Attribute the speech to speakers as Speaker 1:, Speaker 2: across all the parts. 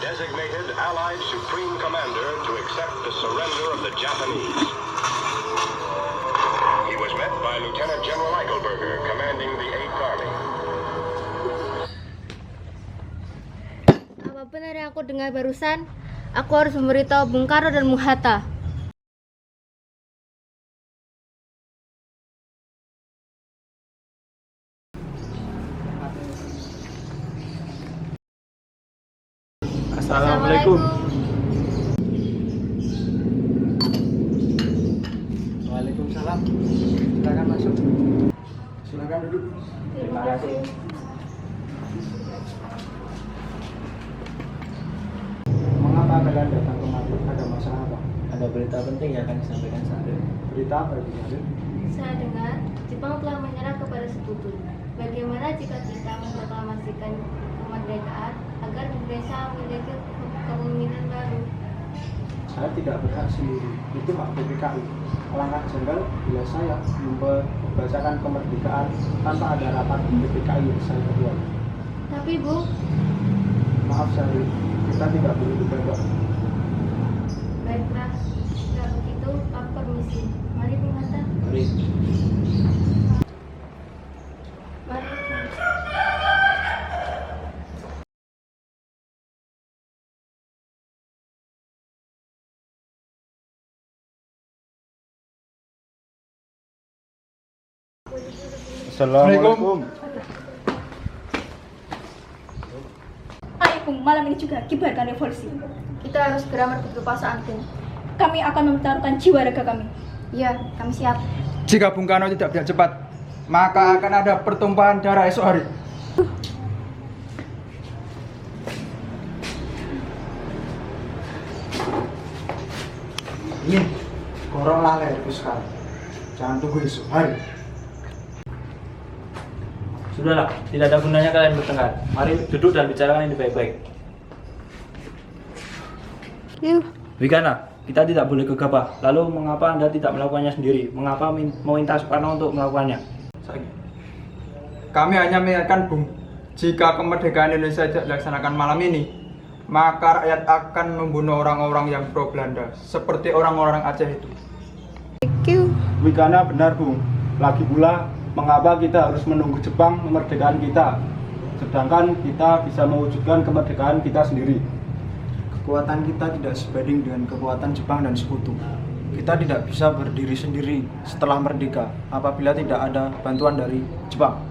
Speaker 1: designated Allied Supreme Commander to accept the surrender of the Japanese. He was met by Lieutenant General Eichelberger, commanding the 8th Army.
Speaker 2: Apa benar yang aku dengar barusan? Aku harus memberitahu Bung Karno dan Bung Hatta.
Speaker 3: Assalamualaikum. Waalaikumsalam. Silakan masuk. Silakan duduk. Terima kasih. Mengapa kalian datang kemari? Ada masalah apa?
Speaker 4: Ada berita penting yang akan disampaikan saat ini.
Speaker 3: Berita apa itu, Raden?
Speaker 2: Saya dengar Jepang telah menyerah kepada Sekutu. Bagaimana jika kita memproklamasikan kemerdekaan agar Indonesia memiliki kepemimpinan baru?
Speaker 3: Saya tidak berhak sendiri. Itu hak PPKI. Alangkah janggal bila saya membacakan kemerdekaan tanpa ada rapat PPKI yang saya ketuai.
Speaker 2: Tapi Bung,
Speaker 3: Maaf Syahri, kita tidak boleh gegabah.
Speaker 2: baiklah. Jika begitu, aku permisi. Mari Bung Hatta.
Speaker 4: Mari.
Speaker 2: Mari.
Speaker 3: Assalamualaikum.
Speaker 5: Ayo Bung, malam ini juga kibarkan revolusi.
Speaker 2: Kita harus segera merebut kekuasaan, Bung.
Speaker 5: Kami akan mempertaruhkan jiwa raga kami.
Speaker 2: Ya, kami siap.
Speaker 3: Jika Bung Karno tidak bergerak cepat, maka akan ada pertumpahan darah esok hari. Ini, koronglah leherku sekarang. Jangan tunggu esok hari.
Speaker 4: Sudahlah, tidak ada gunanya kalian bertengkar. Mari duduk dan bicarakan ini baik-baik.
Speaker 2: Yuk.
Speaker 4: Wigana, kita tidak boleh gegabah. Lalu mengapa Anda tidak melakukannya sendiri? Mengapa meminta Soekarno untuk melakukannya?
Speaker 3: Kami hanya mengingatkan Bung, jika kemerdekaan Indonesia tidak dilaksanakan malam ini, maka rakyat akan membunuh orang-orang yang pro Belanda, seperti orang-orang Aceh itu.
Speaker 2: Thank you.
Speaker 3: Wigana benar Bung. Lagi pula, mengapa kita harus menunggu Jepang memerdekakan kita, sedangkan kita bisa mewujudkan kemerdekaan kita sendiri? Kekuatan kita tidak sebanding dengan kekuatan Jepang dan Sekutu. Kita tidak bisa berdiri sendiri setelah merdeka apabila tidak ada bantuan dari Jepang.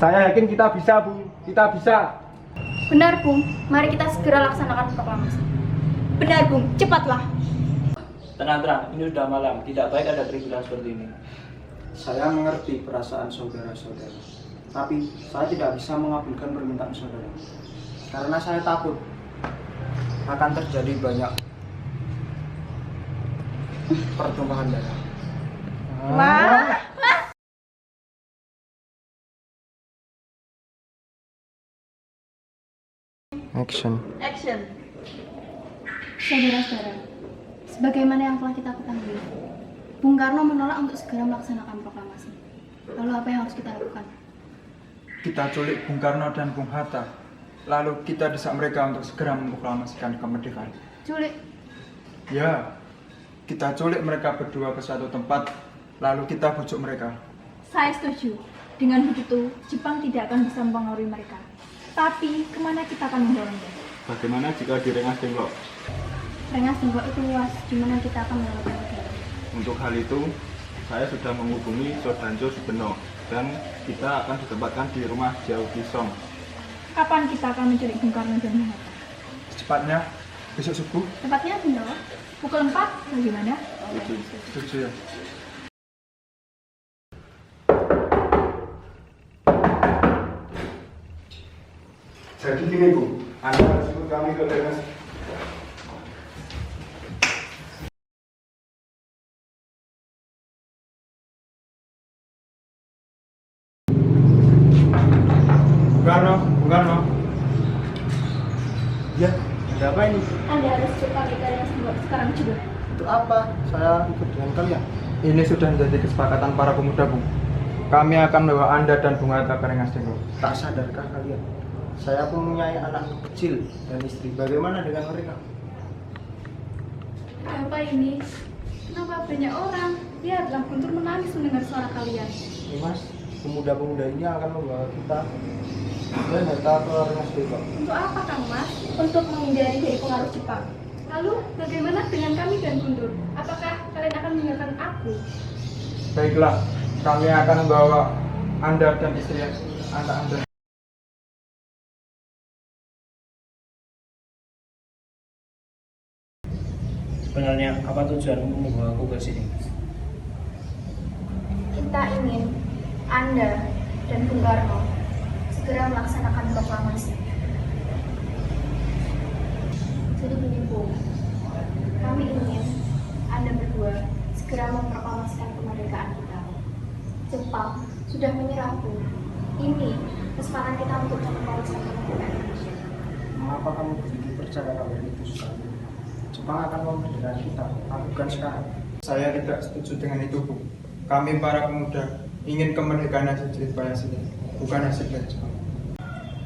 Speaker 3: Saya yakin kita bisa, Bung. Kita bisa.
Speaker 5: Benar Bung, mari kita segera laksanakan proklamasi. Benar Bung, cepatlah.
Speaker 4: Tenang, ini sudah malam. Tidak baik ada keributan seperti ini.
Speaker 3: Saya mengerti perasaan saudara-saudara, tapi saya tidak bisa mengabulkan permintaan saudara. Karena saya takut akan terjadi banyak pertumpahan darah.
Speaker 5: Wah.
Speaker 3: Action.
Speaker 5: Saudara-saudara, sebagaimana yang telah kita ketahui, Bung Karno menolak untuk segera melaksanakan proklamasi. Lalu apa yang harus kita lakukan?
Speaker 3: Kita culik Bung Karno dan Bung Hatta, lalu kita desak mereka untuk segera memproklamasikan kemerdekaan.
Speaker 5: Culik.
Speaker 3: Ya, kita culik mereka berdua ke suatu tempat, lalu kita bujuk mereka.
Speaker 5: Saya setuju. Dengan begitu, Jepang tidak akan bisa mempengaruhi mereka. Tapi, kemana kita akan mendorongnya?
Speaker 3: Bagaimana jika di Rengas Dengklok?
Speaker 5: Rengas Dengklok itu luas, di mana kita akan melakukan negara.
Speaker 6: Untuk hal itu, saya sudah menghubungi Sodanjo Subeno dan kita akan ditempatkan di rumah Jauh Kisong.
Speaker 5: Kapan kita akan menculik Bung Karno dan Bung Hatta?
Speaker 3: Secepatnya, besok subuh.
Speaker 5: Tempatnya di bawah. Pukul 4, bagaimana?
Speaker 3: Setuju ya. Jadi gini Bu, Anda harus ikut kami ke Rengas. Bung Karno. Ya, ada apa ini?
Speaker 5: Anda harus suka kita Rengas Dengklok sekarang juga.
Speaker 3: Untuk apa? Saya ikut dengan kalian. Ini sudah menjadi kesepakatan para pemuda, Bung. Kami akan membawa Anda dan Bung Hatta ke Rengas Dengklok. Tak sadarkah kalian? Saya mempunyai anak kecil dan istri. Bagaimana dengan mereka?
Speaker 5: Apa ini? Kenapa banyak orang? Lihatlah, Guntur menangis mendengar suara kalian.
Speaker 3: Mas, pemuda-pemuda ini akan membawa kita dan harta ke Mas Bebas.
Speaker 5: Untuk apa, Kang Mas? Untuk menghindari dari pengaruh Jepang. Lalu, bagaimana dengan kami dan Guntur? Apakah kalian akan meninggalkan aku?
Speaker 3: Baiklah, kami akan membawa Anda dan istri anak Anda.
Speaker 4: Sebenarnya apa tujuanmu membawa aku ke sini?
Speaker 5: Kita ingin Anda dan Bung Karno segera melaksanakan proklamasi. Jadi begini, Bung. Kami ingin Anda berdua segera memproklamasikan kemerdekaan kita. Jepang sudah menyerah, Bung. Ini kesempatan kita untuk memproklamasikan kemerdekaan Indonesia.
Speaker 3: Mengapa kamu begitu percaya kalau itu susah? Jepang akan memerdekakan kita, bukan sekarang. Saya tidak setuju dengan itu, Bu. Kami para pemuda ingin kemerdekaan hasil jerih payah sini, bukan hasil dari Jepang.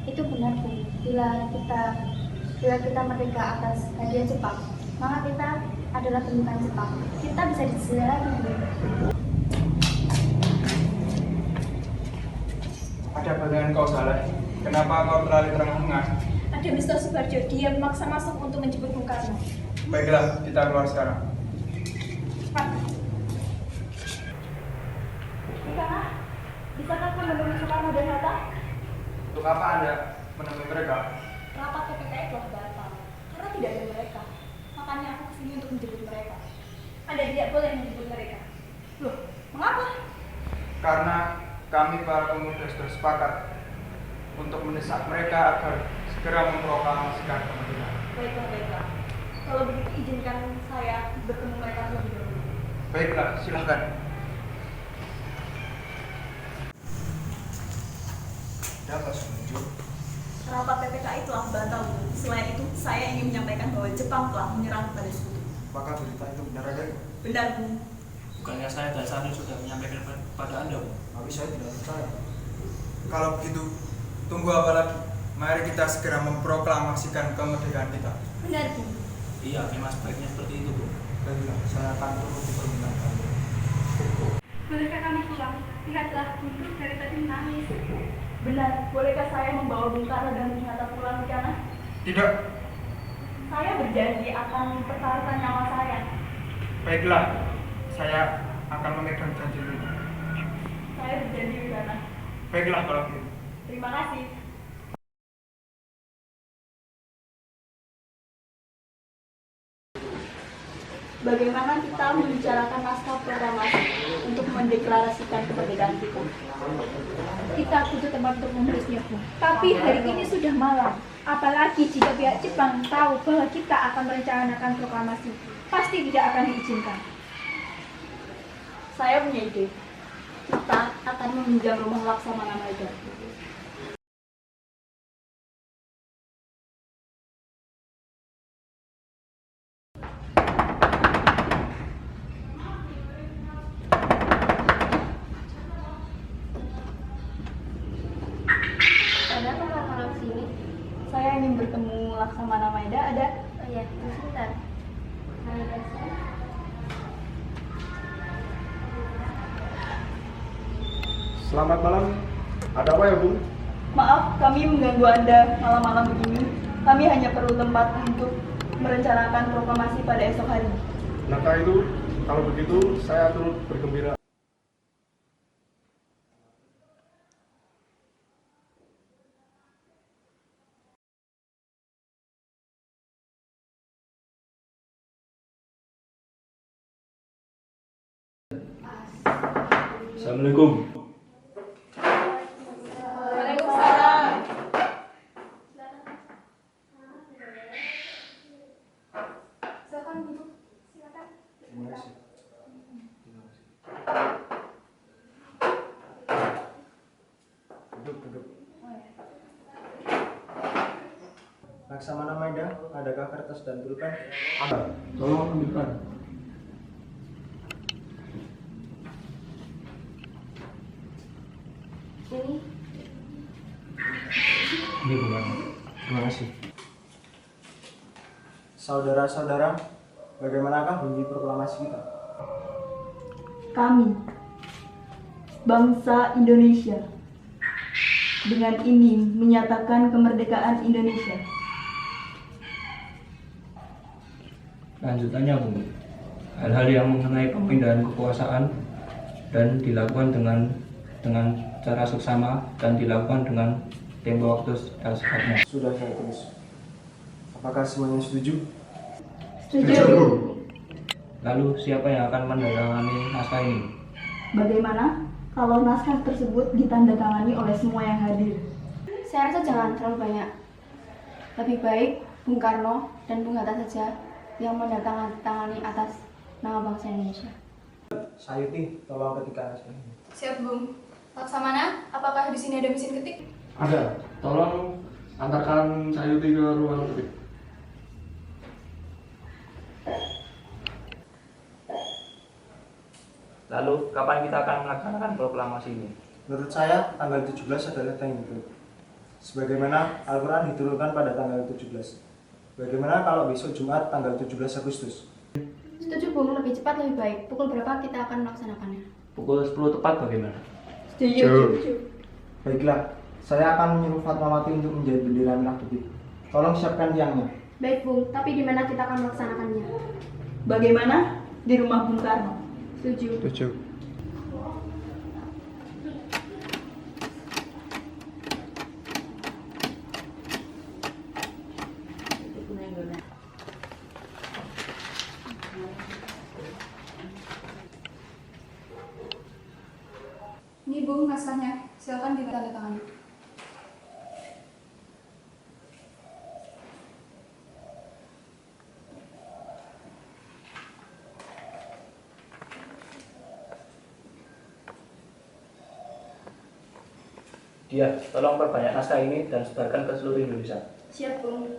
Speaker 5: Itu benar, Bu. Bila kita merdeka atas hadiah Jepang, maka kita adalah bentukan Jepang. Kita bisa dijajah lagi, Bu.
Speaker 3: Ada bagian kau salah. Kenapa kau terlalu terengah-engah?
Speaker 5: Ada Mr. Subarjo, dia memaksa masuk untuk menjemput Bung Karno.
Speaker 3: Baiklah, kita keluar sekarang.
Speaker 5: Cepat. Bisakah? Bisakah kamu menemui Soekarno dan Hatta?
Speaker 3: Untuk apa Anda menemui mereka?
Speaker 5: Rapat PPKI telah batal karena tidak ada mereka. Makanya aku kesini untuk menjemput mereka. Anda tidak boleh menjemput mereka. Loh, mengapa?
Speaker 3: Karena kami para pemuda sudah sepakat untuk mendesak mereka agar segera memproklamasikan kemerdekaan.
Speaker 5: Baiklah. Kalau begitu izinkan saya bertemu mereka terlebih dahulu.
Speaker 3: Baiklah, silakan. Dapat setuju.
Speaker 7: Rapat PPKI telah batal, Bu. Selain itu, saya ingin menyampaikan bahwa Jepang telah menyerang kepada sekutu.
Speaker 3: Apakah berita itu benar adanya?
Speaker 7: Benar, Bu.
Speaker 4: Bukannya saya dan Sani sudah menyampaikan pada Anda, Bu?
Speaker 3: Tapi saya tidak percaya. Kalau begitu, tunggu apa lagi? Mari kita segera memproklamasikan kemerdekaan kita.
Speaker 7: Benar, Bu.
Speaker 4: Iya, memang sebaiknya seperti itu, Bu.
Speaker 3: Baiklah, saya akan turuti permintaan kalian.
Speaker 5: Bolehkah kami pulang? Lihatlah, Guntur dari tadi menangis.
Speaker 7: Benar. Bolehkah saya membawa Bung Karno dan Bung Hatta pulang ke sana?
Speaker 3: Tidak.
Speaker 7: Saya berjanji akan mempertaruhkan nyawa saya.
Speaker 3: Baiklah, saya akan memegang janji ini.
Speaker 7: Saya berjanji di sana.
Speaker 3: Baiklah kalau begitu.
Speaker 7: Terima kasih. Bagaimana kita membicarakan naskah proklamasi untuk mendeklarasikan kemerdekaan kita?
Speaker 5: Kita butuh tempat untuk menulisnya, Bu. Tapi hari ini sudah malam. Apalagi jika pihak Jepang tahu bahwa kita akan merencanakan proklamasi, pasti tidak akan diizinkan.
Speaker 7: Saya punya ide. Kita akan meminjam rumah Laksamana Maeda.
Speaker 2: Ada apa malam sini?
Speaker 7: Saya ingin bertemu Laksamana Maeda. Ada?
Speaker 2: Oh ya, sebentar. Mari dasar.
Speaker 3: Selamat malam. Ada apa ya, Bu?
Speaker 7: Maaf, kami mengganggu Anda malam-malam begini. Kami hanya perlu tempat untuk merencanakan proklamasi pada esok hari.
Speaker 3: Nah, itu, kalau begitu saya turut bergembira.
Speaker 4: Assalamualaikum.
Speaker 7: Waalaikumsalam.
Speaker 5: Silakan, Ibu. Silakan.
Speaker 3: Terima kasih. Duduk. Laksamana Maeda, adakah kertas dan pulpen? Ada. Tolong ambilkan.
Speaker 2: Ini
Speaker 4: Ini bukan
Speaker 3: Saudara-saudara, bagaimanakah bunyi proklamasi kita?
Speaker 7: Kami, bangsa Indonesia, dengan ini menyatakan kemerdekaan Indonesia.
Speaker 4: Lanjutannya, Bung. Hal-hal yang mengenai pemindahan kekuasaan dan dilakukan dengan cara seksama dan dilakukan dengan tempo waktu yang sepatutnya.
Speaker 3: Sudah saya tulis. Apakah semuanya setuju?
Speaker 7: Setuju.
Speaker 4: Lalu siapa yang akan menandatangani naskah ini?
Speaker 7: Bagaimana kalau naskah tersebut ditandatangani oleh semua yang hadir?
Speaker 5: Saya rasa jangan terlalu banyak. Lebih baik Bung Karno dan Bung Hatta saja yang menandatangani atas nama bangsa Indonesia.
Speaker 3: Sayuti, tolong ketikkan naskah ini.
Speaker 5: Siap, Bung. Laksamana, apakah di sini ada mesin ketik?
Speaker 8: Ada. Tolong antarkan Sayuti ke ruang ketik.
Speaker 4: Lalu kapan kita akan melaksanakan proklamasi ini?
Speaker 3: Menurut saya, tanggal 17 adalah yang betul. Sebagaimana Al-Quran diturunkan pada tanggal 17. Bagaimana kalau besok Jumat tanggal 17 Agustus?
Speaker 5: Setuju, Bung. Lebih cepat lebih baik. Pukul berapa kita akan melaksanakannya?
Speaker 4: Pukul 10 tepat bagaimana?
Speaker 7: Setuju.
Speaker 3: Baiklah, saya akan menyuruh Fatmawati untuk menjadi bendera merah putih. Tolong siapkan tiangnya.
Speaker 5: Baik, Bung. Tapi di mana kita akan melaksanakannya?
Speaker 7: Bagaimana di rumah Bung Karno?
Speaker 5: Setuju. Ini, Bung, naskahnya. Silakan ditandatangani.
Speaker 4: Dia, tolong perbanyak naskah ini dan sebarkan ke seluruh Indonesia.
Speaker 5: Siap, Bung.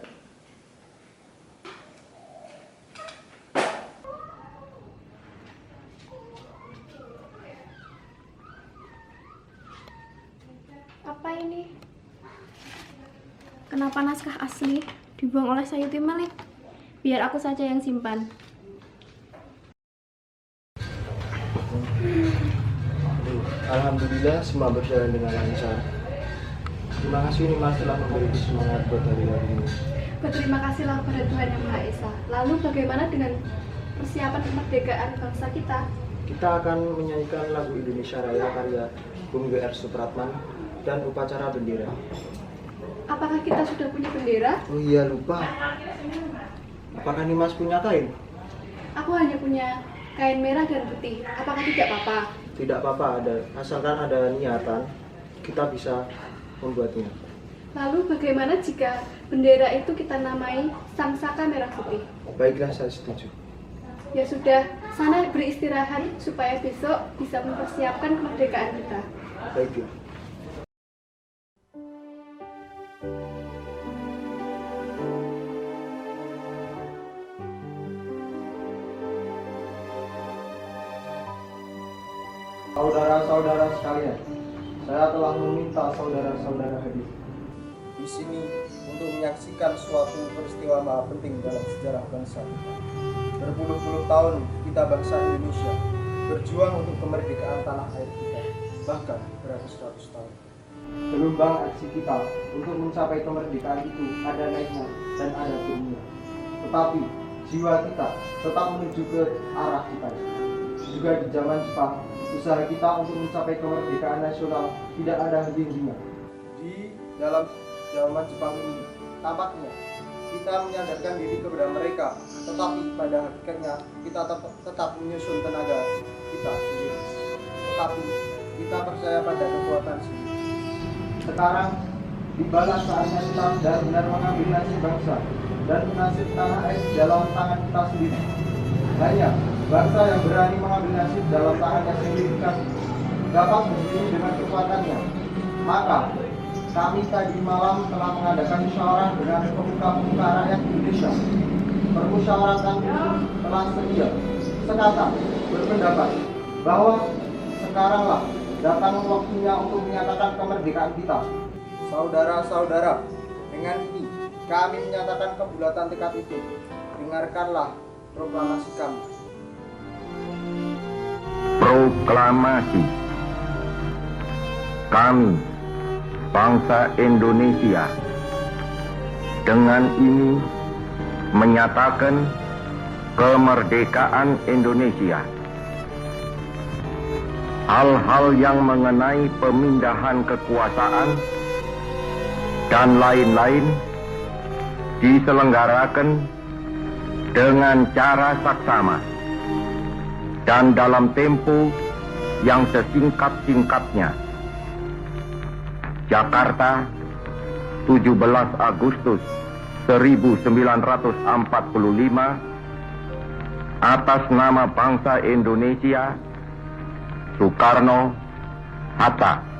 Speaker 5: Apa ini? Kenapa naskah asli dibuang oleh Sayuti Malik? Biar aku saja yang simpan.
Speaker 3: Alhamdulillah, semua berjalan dengan lancar. Terima kasih Nimas telah memberiku semangat buat hari-hari ini.
Speaker 5: Berterima kasihlah kepada Tuhan Yang Maha Esa. Lalu bagaimana dengan persiapan kemerdekaan bangsa kita?
Speaker 3: Kita akan menyanyikan lagu Indonesia Raya karya Bung W.R. Supratman dan upacara bendera.
Speaker 5: Apakah kita sudah punya bendera?
Speaker 3: Oh iya, lupa. Apakah Nimas punya kain?
Speaker 5: Aku hanya punya kain merah dan putih. Apakah tidak apa-apa?
Speaker 3: Tidak apa-apa, asalkan ada niatan, kita bisa membuatnya.
Speaker 5: Lalu bagaimana jika bendera itu kita namai Sang Saka Merah Putih?
Speaker 3: Baiklah, saya setuju.
Speaker 5: Ya sudah, sana beristirahat supaya besok bisa mempersiapkan kemerdekaan kita.
Speaker 3: Baiklah. Saudara-saudara sekalian, saya telah meminta saudara-saudara hadir di sini untuk menyaksikan suatu peristiwa maha penting dalam sejarah bangsa kita. Berpuluh-puluh tahun kita bangsa Indonesia berjuang untuk kemerdekaan tanah air kita, bahkan beratus-ratus tahun. Gelombang aksi kita untuk mencapai kemerdekaan itu ada naiknya dan ada turunnya. Tetapi jiwa kita tetap menuju ke arah kita. Juga di zaman Jepang, usaha kita untuk mencapai kemerdekaan nasional tidak ada henti-hentinya. Di dalam zaman Jepang ini, tampaknya kita menyadarkan diri kepada mereka, tetapi pada hakikatnya kita tetap menyusun tenaga kita sendiri. Tetapi kita percaya pada kekuatan sendiri. Sekarang dibalas saatnya kita benar-benar mengambil nasib bangsa dan nasib tanah air dalam tangan kita sendiri. Hanya bangsa yang berani mengambil nasib dalam tangannya sendiri kan dapat berdiri dengan kekuatannya. Maka kami tadi malam telah mengadakan musyawarah dengan pemuka-pemuka rakyat Indonesia. Permusyawaratan itu telah sedia sekata berpendapat bahwa sekaranglah datang waktunya untuk menyatakan kemerdekaan kita. Saudara-saudara, dengan ini kami menyatakan kebulatan tekad itu Dengarkanlah proklamasi kami.
Speaker 9: Proklamasi. Kami, bangsa Indonesia, dengan ini menyatakan kemerdekaan Indonesia. Hal-hal yang mengenai pemindahan kekuasaan dan lain-lain diselenggarakan dengan cara saksama dan dalam tempo yang sesingkat-singkatnya. Jakarta, 17 Agustus 1945, atas nama bangsa Indonesia, Soekarno, Hatta.